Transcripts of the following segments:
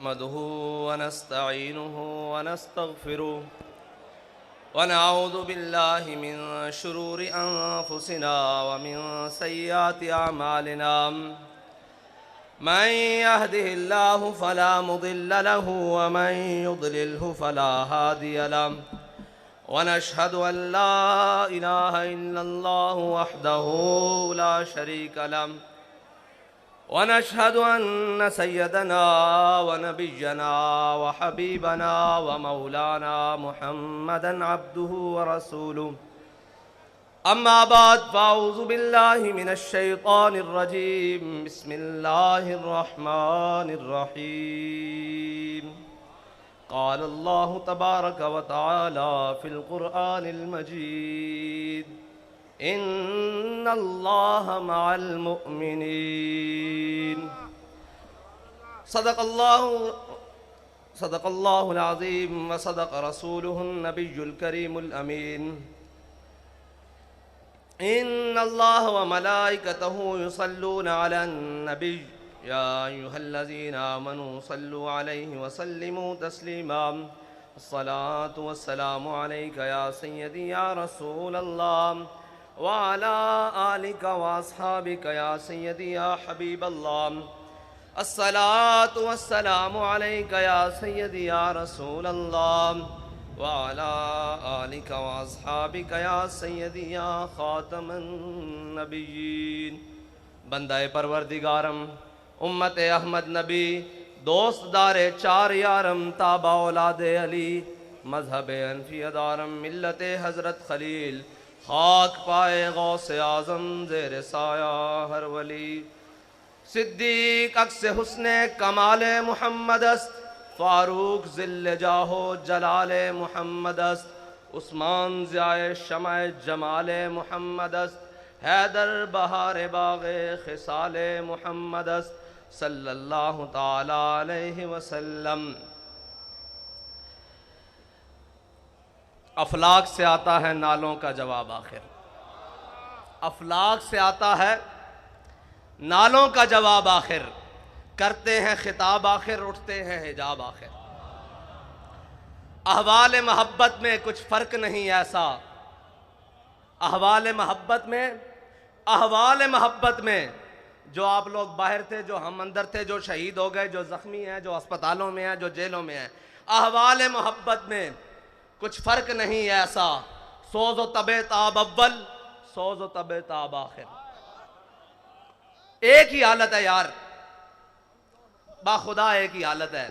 नहमदुहु व नस्तईनुहु व नस्तगफिरुह व नऊज़ु बिल्लाहि मिन शुरूरि अनफुसिना व मिन सय्यिआति अमालिना मन यहदिहिल्लाहु फला मुदिल्ल लहु व मन युद्लिल्हु फला हादिय लहु व नशहदु अन ला इलाहा इल्लल्लाहु वहदहु ला शरीक लहु व नशहदु अन्न सय्यदना व नबिय्यना व हबीबना व मौलाना मुहम्मदन अब्दुहु व रसूलुहु अम्मा बाद फ़अऊज़ु बिल्लाहि मिनश शैतानिर रजीम बिस्मिल्लाहिर रहमानिर रहीम क़ाल अल्लाहु तबारक व तआला फ़िल क़ुरआनिल मजीद इन्नल्लाह मअल मुअमिनीन सदक़ल्लाहुल अज़ीम व सदक़ रसूलुहुन नबियुल करीमुल अमीन इन्नल्लाह व मलाइकतहु युसल्लूना अलन नबी या अय्युहल्लज़ीना आमनू सल्लु अलैहि व सल्लिमू तस्लीमा अस्सलातु वस्सलामु अलैका या सय्यदी या रसूलल्लाह व अला आलिका व अस्हाबिका या सय्यदी या हबीबल्लाह अस्सलातु वस्सलामु अलैका या सय्यदी या रसूलल्लाह व अला आलिका व अस्हाबिका या सय्यदी या खातमन नबिय्यीन। बंदाए परवरदिगारम उम्मत अहमद नबी दोस्तदारे चार यारम ताबा औलादे अली मजहब अनफियदारम मिल्लत हज़रत खलील खाक पाए गौसे आज़म ज़ेर साया हर वली सिद्दीक अक्स हुस्ने कमाले मुहम्मद अस्त फारूक ज़िल्ले जाहो जलाले मुहम्मद अस्त उस्मान ज़ियाए शमाए जमाले मुहम्मद अस्त हैदर बहारे बाग़े खिसाले मुहम्मद अस्त सल्लल्लाहु ताला अलैहि वसल्लम। अफलाक से आता है नालों का जवाब आखिर, अफलाक से आता है नालों का जवाब आखिर, करते हैं खिताब आखिर, उठते हैं हिजाब आखिर। अहवाल मोहब्बत में कुछ फ़र्क नहीं ऐसा, अहवाल मोहब्बत में जो आप लोग बाहर थे, जो हम अंदर थे, जो शहीद हो गए, जो ज़ख्मी हैं, जो अस्पतालों में हैं, जो जेलों में हैं, अहवाल मोहब्बत में कुछ फ़र्क नहीं ऐसा। सोज़ व तबे ताब अव्वल, सोज़ व तबे ताब आखिर, एक ही हालत है यार, बाखुदा एक ही हालत है।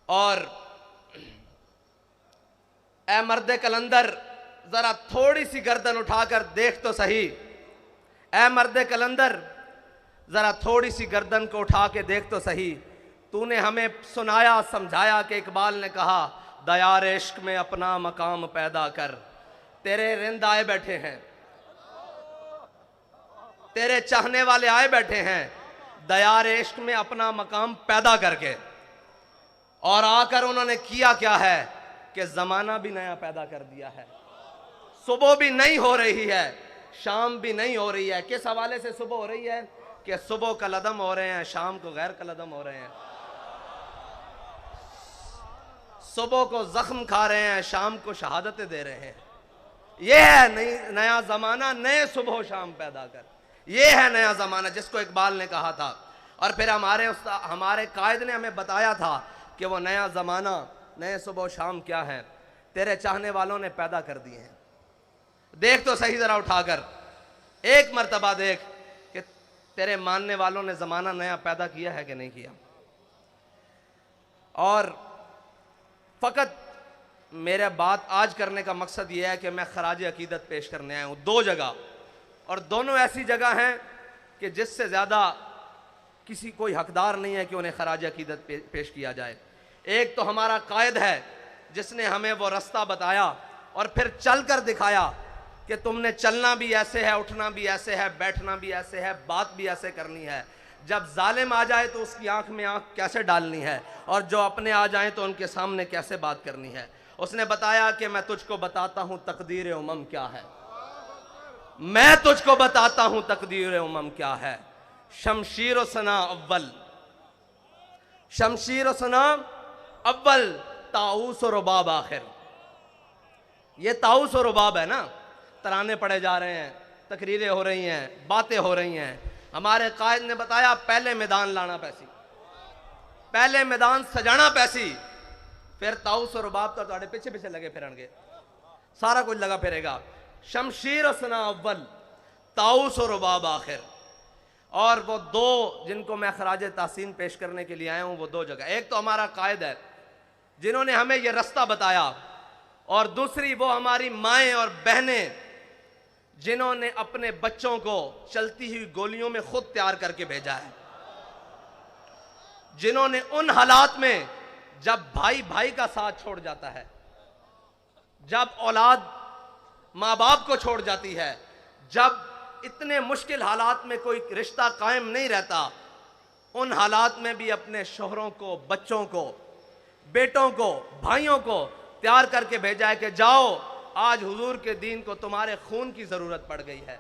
और ए मर्द कलंदर जरा थोड़ी सी गर्दन उठाकर देख तो सही, ए मर्द कलंदर जरा थोड़ी सी गर्दन को उठा के देख तो सही। तूने हमें सुनाया समझाया कि इकबाल ने कहा दयार इश्क में अपना मकाम पैदा कर। तेरे रिंद आए बैठे हैं, तेरे चाहने वाले आए बैठे हैं दयार इश्क में अपना मकाम पैदा करके, और आकर उन्होंने किया क्या है कि जमाना भी नया पैदा कर दिया है। सुबह भी नहीं हो रही है, शाम भी नहीं हो रही है। किस हवाले से सुबह हो रही है कि सुबह कलदम हो रहे हैं, शाम को गैर कलदम हो रहे हैं। सुबह को जख्म खा रहे हैं, शाम को शहादतें दे रहे हैं। यह है नया जमाना, नए सुबह शाम पैदा कर, ये है नया ज़माना जिसको इकबाल ने कहा था। और फिर हमारे कायद ने हमें बताया था कि वो नया ज़माना, नए सुबह शाम क्या है, तेरे चाहने वालों ने पैदा कर दिए हैं। देख तो सही ज़रा उठाकर, एक मर्तबा देख कि तेरे मानने वालों ने ज़माना नया पैदा किया है कि नहीं किया। और फ़कत मेरा बात आज करने का मकसद ये है कि मैं खराज अकीदत पेश करने आया हूँ दो जगह, और दोनों ऐसी जगह हैं कि जिससे ज़्यादा किसी कोई हकदार नहीं है कि उन्हें खराज अकीदत पेश किया जाए। एक तो हमारा कायद है जिसने हमें वो रास्ता बताया और फिर चल कर दिखाया कि तुमने चलना भी ऐसे है, उठना भी ऐसे है, बैठना भी ऐसे है, बात भी ऐसे करनी है। जब जालिम आ जाए तो उसकी आंख में आंख कैसे डालनी है, और जो अपने आ जाएं तो उनके सामने कैसे बात करनी है। उसने बताया कि मैं तुझको बताता हूँ तकदीर उमम क्या है, मैं तुझको बताता हूँ तकदीर उमम क्या है। शमशीर सना अव्वल शमशीर और सनाम अव्वल, ताऊस और रुबाब आखिर। ये ताऊस और रुबाब है ना, तराने पढ़े जा रहे हैं, तकरीरें हो रही हैं, बातें हो रही हैं। हमारे कायद ने बताया पहले मैदान लाना पैसी, पहले मैदान सजाना पैसी, फिर ताऊस और रुबाब तो तुम्हारे पीछे पीछे लगे फिरनगे, सारा कुछ लगा फिरेगा। शमशीर और सना अव्वल, ताऊस और रुबाब आखिर। और वो दो जिनको मैं खराज तासीन पेश करने के लिए आया हूं, वो दो जगह, एक तो हमारा कायद है जिन्होंने हमें ये रास्ता बताया, और दूसरी वो हमारी माएँ और बहनें जिन्होंने अपने बच्चों को चलती हुई गोलियों में खुद तैयार करके भेजा है, जिन्होंने उन हालात में जब भाई भाई का साथ छोड़ जाता है, जब औलाद माँ बाप को छोड़ जाती है, जब इतने मुश्किल हालात में कोई रिश्ता कायम नहीं रहता, उन हालात में भी अपने शोहरों को, बच्चों को, बेटों को, भाइयों को तैयार करके भेजा है कि जाओ, आज हुजूर के दीन को तुम्हारे खून की जरूरत पड़ गई है,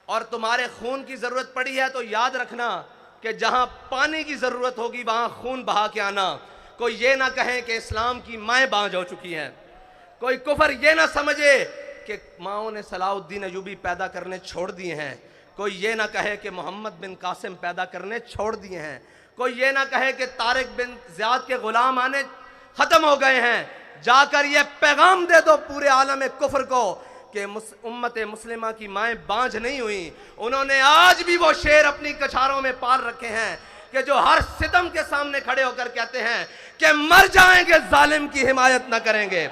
और तुम्हारे खून की जरूरत पड़ी है तो याद रखना कि जहां पानी की जरूरत होगी वहां खून बहा के आना। कोई ये ना कहे कि इस्लाम की माएँ बांझ हो चुकी हैं, कोई कुफर ये ना समझे कि माओं ने सलाउद्दीन अयूबी पैदा करने छोड़ दिए हैं, कोई ये ना कहे कि मोहम्मद बिन कासिम पैदा करने छोड़ दिए हैं, कोई ये ना कहे कि तारिक बिन ज़ियाद के गुलाम आने खत्म हो गए हैं। जाकर ये पैगाम दे दो पूरे आलम कुफर को कि उम्मत मुस्लिमा की माएँ बांझ नहीं हुई, उन्होंने आज भी वो शेर अपनी कछारों में पाल रखे हैं कि जो हर सितम के सामने खड़े होकर कहते हैं कि मर जाएंगे जालिम की हिमायत न करेंगे,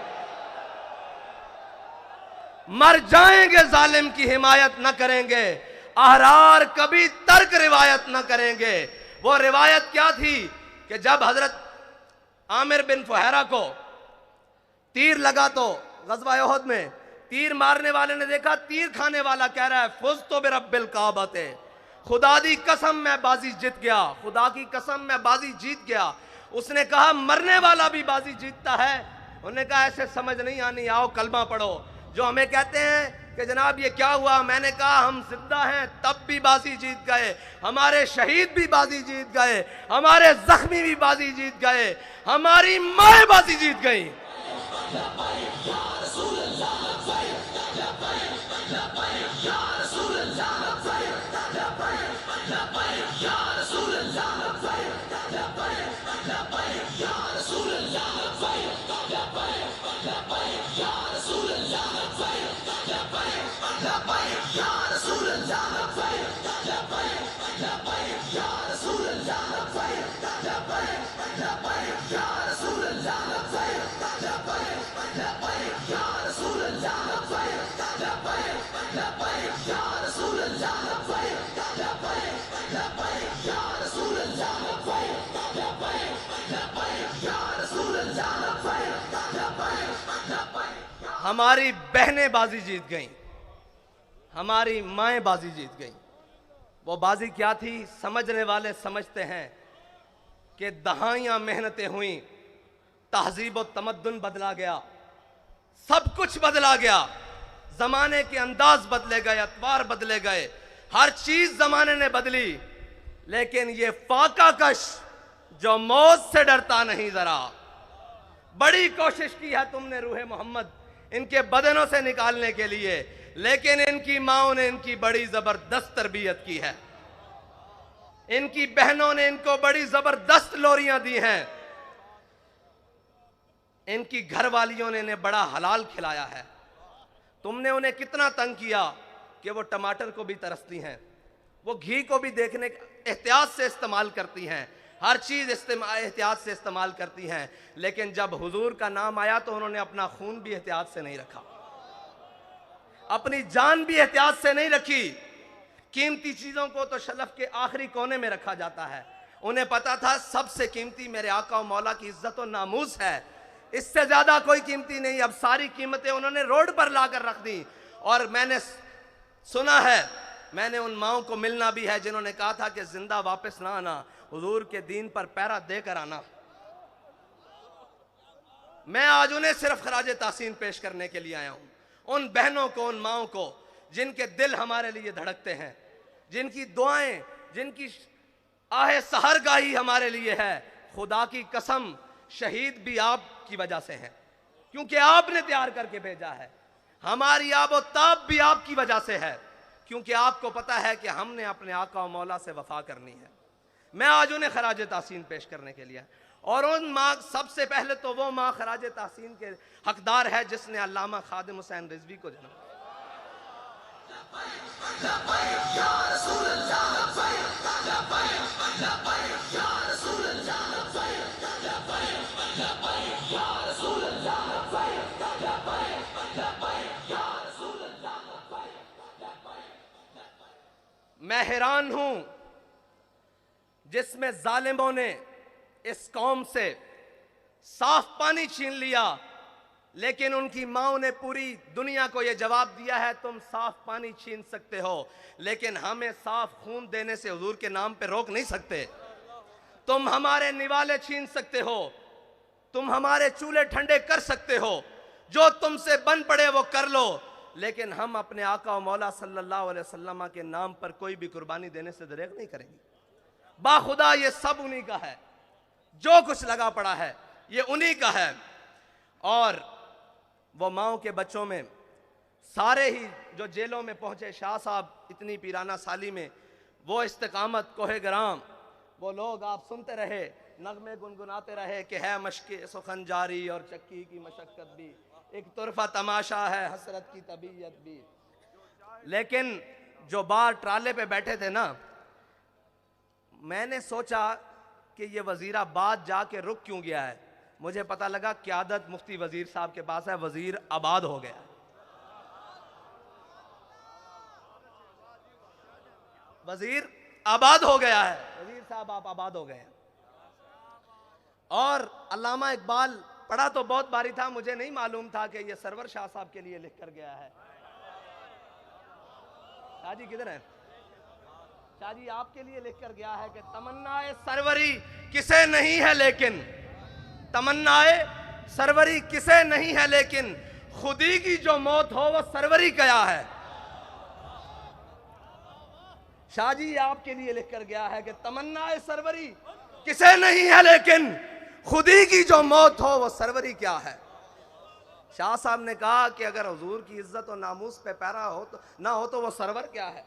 मर जाएंगे जालिम की हिमायत न करेंगे, अहरार कभी तर्क रिवायत न करेंगे। वो रिवायत क्या थी कि जब हजरत आमिर बिन फुहैरा को तीर लगा तो गज़वा उहद में तीर मारने वाले ने देखा तीर खाने वाला कह रहा है फुज़ तो बिरब्बिल काबते, खुदा दी कसम मैं बाजी जीत गया, खुदा की कसम मैं बाजी जीत गया। उसने कहा मरने वाला भी बाजी जीतता है। उन्होंने कहा ऐसे समझ नहीं आनी, आओ कलमा पढ़ो। जो हमें कहते हैं कि जनाब ये क्या हुआ, मैंने कहा हम जिंदा हैं तब भी बाजी जीत गए, हमारे शहीद भी बाजी जीत गए, हमारे जख्मी भी बाजी जीत गए, हमारी माँ बाजी जीत गई। हमारी बहनें बाजी जीत गईं, हमारी माएँ बाजी जीत गईं। वो बाजी क्या थी, समझने वाले समझते हैं कि दहाइयाँ मेहनतें हुई, तहजीब और तमद्दुन बदला गया, सब कुछ बदला गया, जमाने के अंदाज बदले गए, अतवार बदले गए, हर चीज जमाने ने बदली, लेकिन ये फाका कश जो मौत से डरता नहीं, जरा बड़ी कोशिश की है तुमने रूहे मोहम्मद इनके बदनों से निकालने के लिए, लेकिन इनकी माओं ने इनकी बड़ी जबरदस्त तरबियत की है, इनकी बहनों ने इनको बड़ी जबरदस्त लोरियां दी हैं, इनकी घरवालियों ने इन्हें बड़ा हलाल खिलाया है। तुमने उन्हें कितना तंग किया कि वो टमाटर को भी तरसती हैं, वो घी को भी देखने एहतियात से इस्तेमाल करती हैं, हर चीज एहतियात से इस्तेमाल करती हैं, लेकिन जब हुजूर का नाम आया तो उन्होंने अपना खून भी एहतियात से नहीं रखा, अपनी जान भी एहतियात से नहीं रखी। कीमती चीजों को तो शलफ के आखिरी कोने में रखा जाता है। उन्हें पता था सबसे कीमती मेरे आका और मौला की इज्जत और नामूस है, इससे ज्यादा कोई कीमती नहीं। अब सारी कीमतें उन्होंने रोड पर लाकर रख दी। और मैंने सुना है, मैंने उन माओं को मिलना भी है जिन्होंने कहा था कि जिंदा वापस ना आना, हुजूर के दीन पर पैरा देकर आना। मैं आज उन्हें सिर्फ खराज तासीन पेश करने के लिए आया हूं, उन बहनों को, उन माओं को जिनके दिल हमारे लिए धड़कते हैं, जिनकी दुआएं, जिनकी आहे सहरगाही हमारे लिए है। खुदा की कसम शहीद भी आपकी वजह से है, क्योंकि आपने तैयार करके भेजा है। हमारी आबोताब भी आपकी वजह से है, क्योंकि आपको पता है कि हमने अपने आका और मौला से वफा करनी है। मैं आज उन्हें खराज तहसीन पेश करने के लिए, और उन माँ, सबसे पहले तो वो माँ खराज तहसीन के हकदार है जिसने अल्लामा खादिम हुसैन रिजवी को जन्म दिया। मैं हैरान हूं जिसमें जालिमों ने इस कौम से साफ पानी छीन लिया, लेकिन उनकी माओं ने पूरी दुनिया को यह जवाब दिया है तुम साफ पानी छीन सकते हो, लेकिन हमें साफ खून देने से हुजूर के नाम पे रोक नहीं सकते। तुम हमारे निवाले छीन सकते हो, तुम हमारे चूल्हे ठंडे कर सकते हो, जो तुमसे बन पड़े वो कर लो, लेकिन हम अपने आका और मौला सल्लल्लाहु अलैहि वसल्लम के नाम पर कोई भी कुर्बानी देने से दरेक नहीं करेंगे। बाखुदा ये सब उन्हीं का है, जो कुछ लगा पड़ा है ये उन्हीं का है। और वो माओं के बच्चों में सारे ही जो जेलों में पहुंचे शाह साहब इतनी पीराना साली में, वो इस्तिकामत कोहे गराम, वो लोग आप सुनते रहे, नगमे गुनगुनाते रहे कि है मशक़े सुखन जारी और चक्की की मशक्क़त भी, एक तुरफा तमाशा है हसरत की तबीयत भी। लेकिन जो बाहर ट्राले पे बैठे थे ना, मैंने सोचा कि ये वजीराबाद जाके रुक क्यों गया है। मुझे पता लगा क़यादत मुफ्ती वजीर साहब के पास है, वजीर आबाद हो गया। वजीर आबाद हो गया है, वजीर साहब आप आबाद हो गए हैं। और अल्लामा इकबाल पढ़ा तो बहुत बारी था, मुझे नहीं मालूम था कि ये सरवर शाह साहब के लिए लिख कर गया है। शाह जी किधर है? शाह जी आपके लिए लिख कर गया है कि तमन्नाए सरवरी किसे नहीं है लेकिन, तमन्नाए सरवरी किसे नहीं है लेकिन, खुदी की जो मौत हो वो सरवरी क्या है। शाह जी आपके लिए लिख कर गया है कि तमन्नाए सरवरी किसे नहीं है लेकिन, खुदी की जो मौत हो वो सरवरी क्या है। शाह साहब ने कहा कि अगर हुजूर की इज्जत और नामूस पे पैरा हो तो ना हो तो वो सरवर क्या है।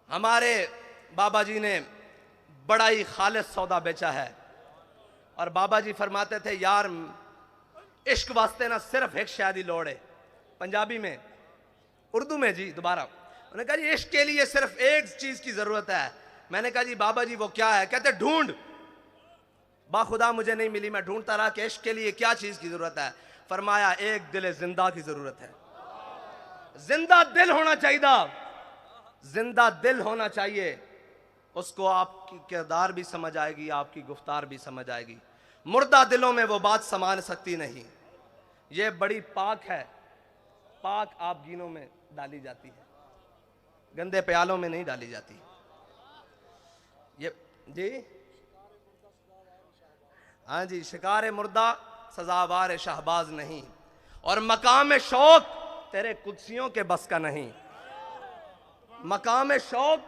हमारे बाबा जी ने बड़ा ही खालिस सौदा बेचा है, और बाबा जी फरमाते थे यार इश्क वास्ते ना सिर्फ एक शादी लोड़ है। पंजाबी में, उर्दू में जी दोबारा उन्होंने कहा जी इश्क के लिए सिर्फ एक चीज की जरूरत है। मैंने कहा जी बाबा जी वो क्या है? कहते ढूंढ। बाखुदा मुझे नहीं मिली, मैं ढूंढता रहा कि इश्क के लिए क्या चीज की जरूरत है। फरमाया एक दिल जिंदा की जरूरत है। जिंदा दिल होना चाहिए, जिंदा दिल होना चाहिए, उसको आपकी किरदार भी समझ आएगी, आपकी गुफ्तार भी समझ आएगी। मुर्दा दिलों में वो बात समान सकती नहीं। ये बड़ी पाक है, पाक आप गीनों में डाली जाती है, गंदे प्यालों में नहीं डाली जाती। ये जी हाँ जी, शिकार मुर्दा सजावार शहबाज नहीं, और मकाम शौक तेरे कुदसियों के बस का नहीं। मकाम शौक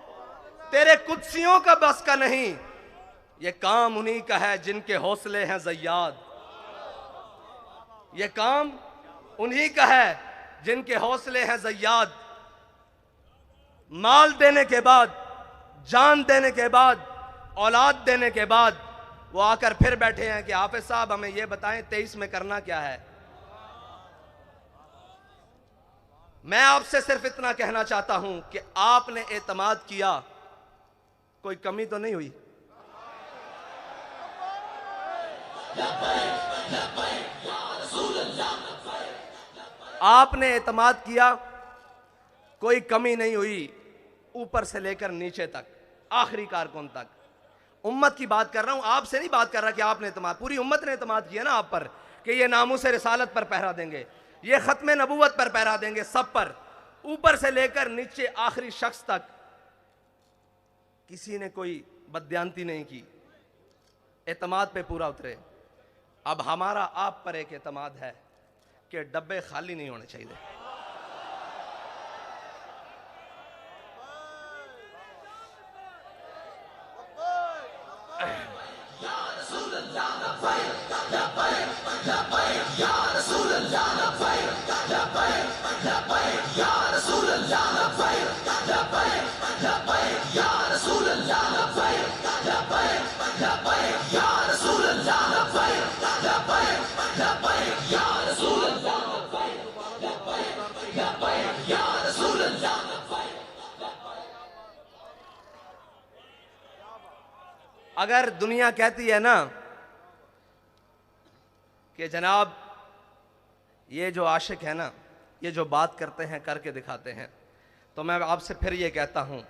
तेरे कुदसियों का बस का नहीं। ये काम उन्हीं का है जिनके हौसले हैं ज़य्याद। ये काम उन्हीं का है जिनके हौसले हैं ज़य्याद। माल देने के बाद, जान देने के बाद, औलाद देने के बाद वो आकर फिर बैठे हैं कि हाफिज साहब हमें ये बताएं 23 में करना क्या है। मैं आपसे सिर्फ इतना कहना चाहता हूं कि आपने एतमाद किया, कोई कमी तो नहीं हुई। आपने एतमाद किया, कोई कमी नहीं हुई, ऊपर से लेकर नीचे तक, आखिरी कारकुन तक। उम्मत की बात कर रहा हूं, आपसे नहीं बात कर रहा कि आपने एतमाद, पूरी उम्मत ने एतमाद किया ना आप पर कि ये नामूस रिसालत पर पहरा देंगे, ये खत्म नबूवत पर पहरा देंगे, सब पर, ऊपर से लेकर नीचे आखिरी शख्स तक। किसी ने कोई बदयांती नहीं की, एतमाद पे पूरा उतरे। अब हमारा आप पर एक एतमाद है कि डब्बे खाली नहीं होने चाहिए। अगर दुनिया कहती है ना कि जनाब ये जो आशिक है ना, ये जो बात करते हैं करके दिखाते हैं, तो मैं आपसे फिर ये कहता हूं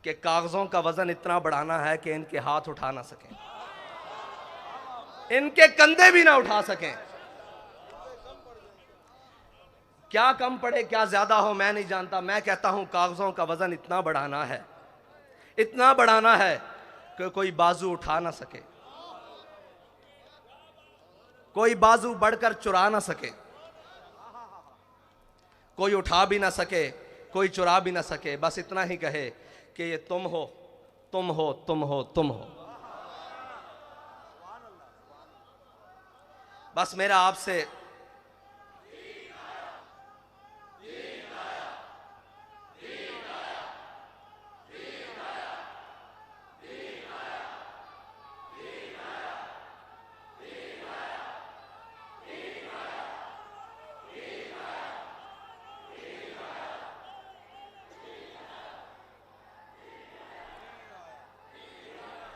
कि कागजों का वजन इतना बढ़ाना है कि इनके हाथ उठा ना सकें, इनके कंधे भी ना उठा सकें। क्या कम पड़े क्या ज्यादा हो मैं नहीं जानता, मैं कहता हूं कागजों का वजन इतना बढ़ाना है, इतना बढ़ाना है कि कोई बाजू उठा ना सके, कोई बाजू बढ़कर चुरा ना सके, कोई उठा भी ना सके, कोई चुरा भी ना सके। बस इतना ही कहे कि ये तुम हो, तुम हो, तुम हो, तुम हो। बस मेरा आपसे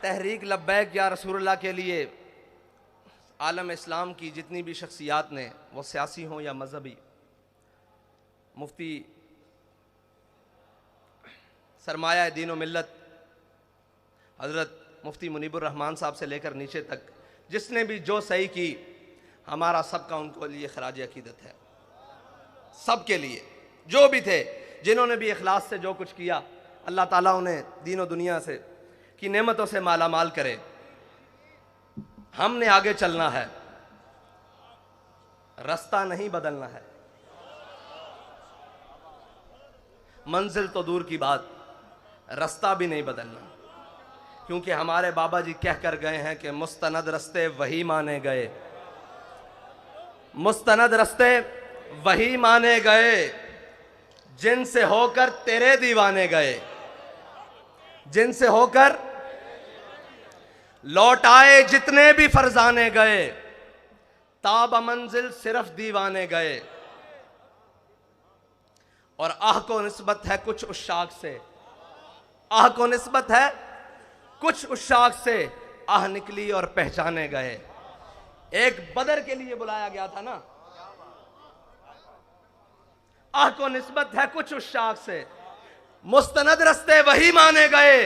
तहरीक लब्बैक या रसूलुल्लाह के लिए आलम इस्लाम की जितनी भी शख्सियात ने, वो सियासी हों या मजहबी, मुफ्ती सरमाया दीन व मिल्लत हज़रत मुफ्ती मुनीबुर रहमान साहब से लेकर नीचे तक जिसने भी जो सही की, हमारा सबका उनको लिए खराज अकीदत है। सब के लिए जो भी थे, जिन्होंने भी इखलास से जो कुछ किया, अल्लाह ताला उन्हें दीन व दुनिया से की नेमतों से माला माल करे। हमने आगे चलना है, रास्ता नहीं बदलना है। मंजिल तो दूर की बात, रास्ता भी नहीं बदलना, क्योंकि हमारे बाबा जी कह कर गए हैं कि मुस्तनद रस्ते वही माने गए, मुस्तनद रस्ते वही माने गए जिनसे होकर तेरे दीवाने गए, जिनसे होकर लौट आए जितने भी फरजाने गए, ताब मंजिल सिर्फ दीवाने गए। और आह को निस्बत है कुछ उशाक से, आह को निस्बत है कुछ उशाक से, आह निकली और पहचाने गए। एक बदर के लिए बुलाया गया था ना, आह को निस्बत है कुछ उशाक से, मुस्तनद रस्ते वही माने गए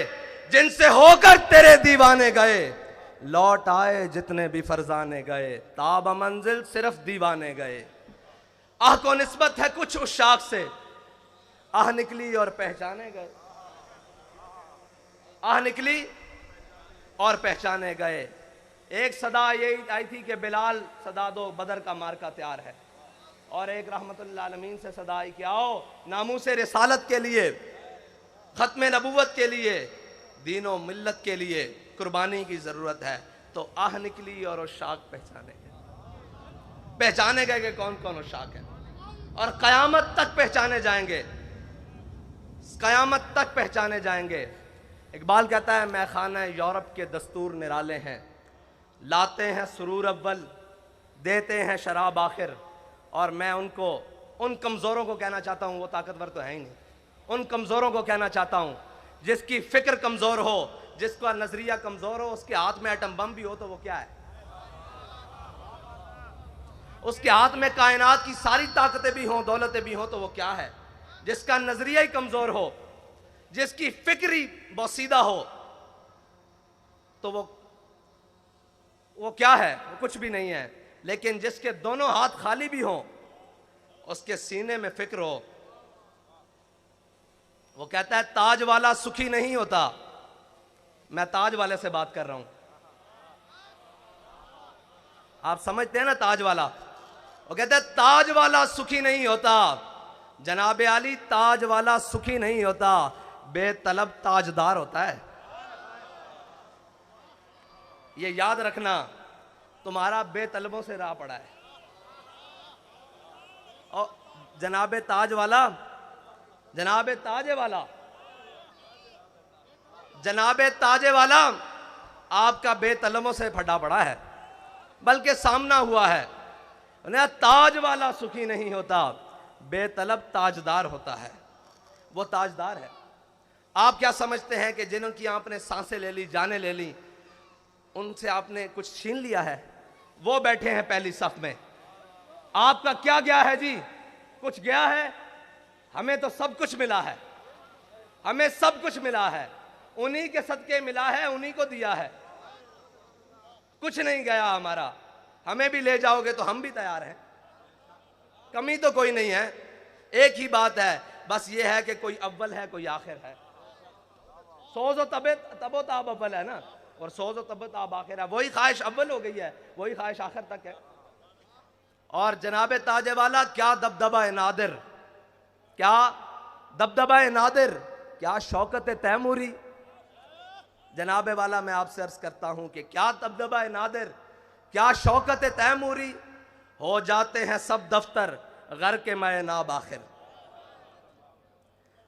जिनसे होकर तेरे दीवाने गए, लौट आए जितने भी फरजाने गए, ताब मंजिल सिर्फ दीवाने गए। आह को निस्बत है कुछ उशाक से, आह निकली और पहचाने गए, आह निकली और पहचाने गए। एक सदा यही आई थी कि बिलाल सदा दो, बदर का मार्का तैयार है। और एक रहमतुल्लिल आलमीन से सदा आई कि आओ नामूसे रिसालत के लिए, खत्म नबुव्वत के लिए, दीनों मिल्लत के लिए कुर्बानी की जरूरत है। तो आह निकली और उशाक पहचाने गए, पहचाने गए कि कौन कौन उशाक है, और कयामत तक पहचाने जाएंगे, कयामत तक पहचाने जाएंगे। इकबाल कहता है मैं खाना यूरोप के दस्तूर निराले हैं, लाते हैं सुरूर अव्वल, देते हैं शराब आखिर। और मैं उनको, उन कमज़ोरों को कहना चाहता हूँ, वो ताकतवर तो है ही नहीं, उन कमज़ोरों को कहना चाहता हूँ जिसकी फिक्र कमज़ोर हो, जिसका नजरिया कमज़ोर हो, उसके हाथ में एटम बम भी हो तो वो क्या है, उसके हाथ में कायनात की सारी ताकतें भी हों, दौलतें भी हों तो वो क्या है। जिसका नजरिया ही कमज़ोर हो, जिसकी फिक्री बोसीदा हो, तो वो क्या है, वो कुछ भी नहीं है। लेकिन जिसके दोनों हाथ खाली भी हों, उसके सीने में फिक्र हो, वो कहता है ताज वाला सुखी नहीं होता। मैं ताज वाले से बात कर रहा हूं, आप समझते हैं ना ताज वाला। वो कहता है ताज वाला सुखी नहीं होता, जनाब आली ताज वाला सुखी नहीं होता, बेतलब ताजदार होता है। ये याद रखना, तुम्हारा बेतलबों से राह पड़ा है। और जनाबे ताज वाला, जनाबे ताजे वाला, जनाबे ताजे वाला आपका बेतलबों से फटा पड़ा है, बल्कि सामना हुआ है। ताज वाला सुखी नहीं होता, बेतलब ताजदार होता है। वो ताजदार है। आप क्या समझते हैं कि जिन्होंने आपने सांसें ले ली, जाने ले ली, उनसे आपने कुछ छीन लिया है? वो बैठे हैं पहली सफ में, आपका क्या गया है जी? कुछ गया है? हमें तो सब कुछ मिला है, हमें सब कुछ मिला है, उन्हीं के सदके मिला है, उन्हीं को दिया है, कुछ नहीं गया हमारा। हमें भी ले जाओगे तो हम भी तैयार हैं, कमी तो कोई नहीं है। एक ही बात है, बस ये है कि कोई अव्वल है, कोई आखिर है। सोज़ो तबो ताब अव्वल है ना, और सोज़ो तबो ताब आखिर है। वही ख्वाहिश अव्वल हो गई है, वही ख्वाहिश आखिर तक है। और जनाब ताजे वाला, क्या दबदबा नादिर, क्या दबदबा नादिर, क्या शौकत तैमूरी। जनाब वाला, मैं आपसे अर्ज करता हूं कि क्या दबदबा नादिर, क्या शौकत तैमूरी। हो जाते हैं सब दफ्तर घर के मैं नाब आखिर।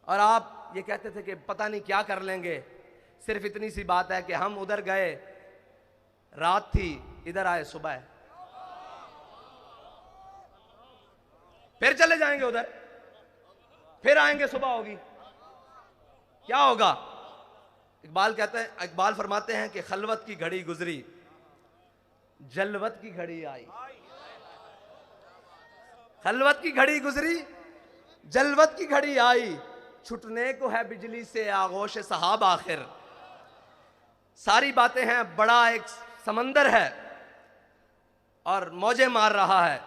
और आप ये कहते थे कि पता नहीं क्या कर लेंगे। सिर्फ इतनी सी बात है कि हम उधर गए, रात थी, इधर आए सुबह, फिर चले जाएंगे उधर, फिर आएंगे, सुबह होगी, क्या होगा? इकबाल कहते हैं, इकबाल फरमाते हैं कि खलवत की घड़ी गुजरी, जलवत की घड़ी आई। खलवत की घड़ी गुजरी, जलवत की घड़ी आई, छुटने को है बिजली से आगोश सहाब आखिर। सारी बातें हैं, बड़ा एक समंदर है और मौजें मार रहा है।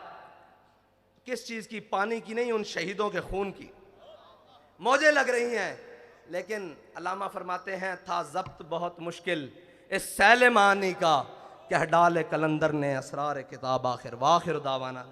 किस चीज की? पानी की नहीं, उन शहीदों के खून की मौजें लग रही हैं। लेकिन अल्लामा फरमाते हैं, था जब्त बहुत मुश्किल इस सैल मानी का, कह डाले कलंदर ने असरार किताब आखिर। वाखिर दावाना।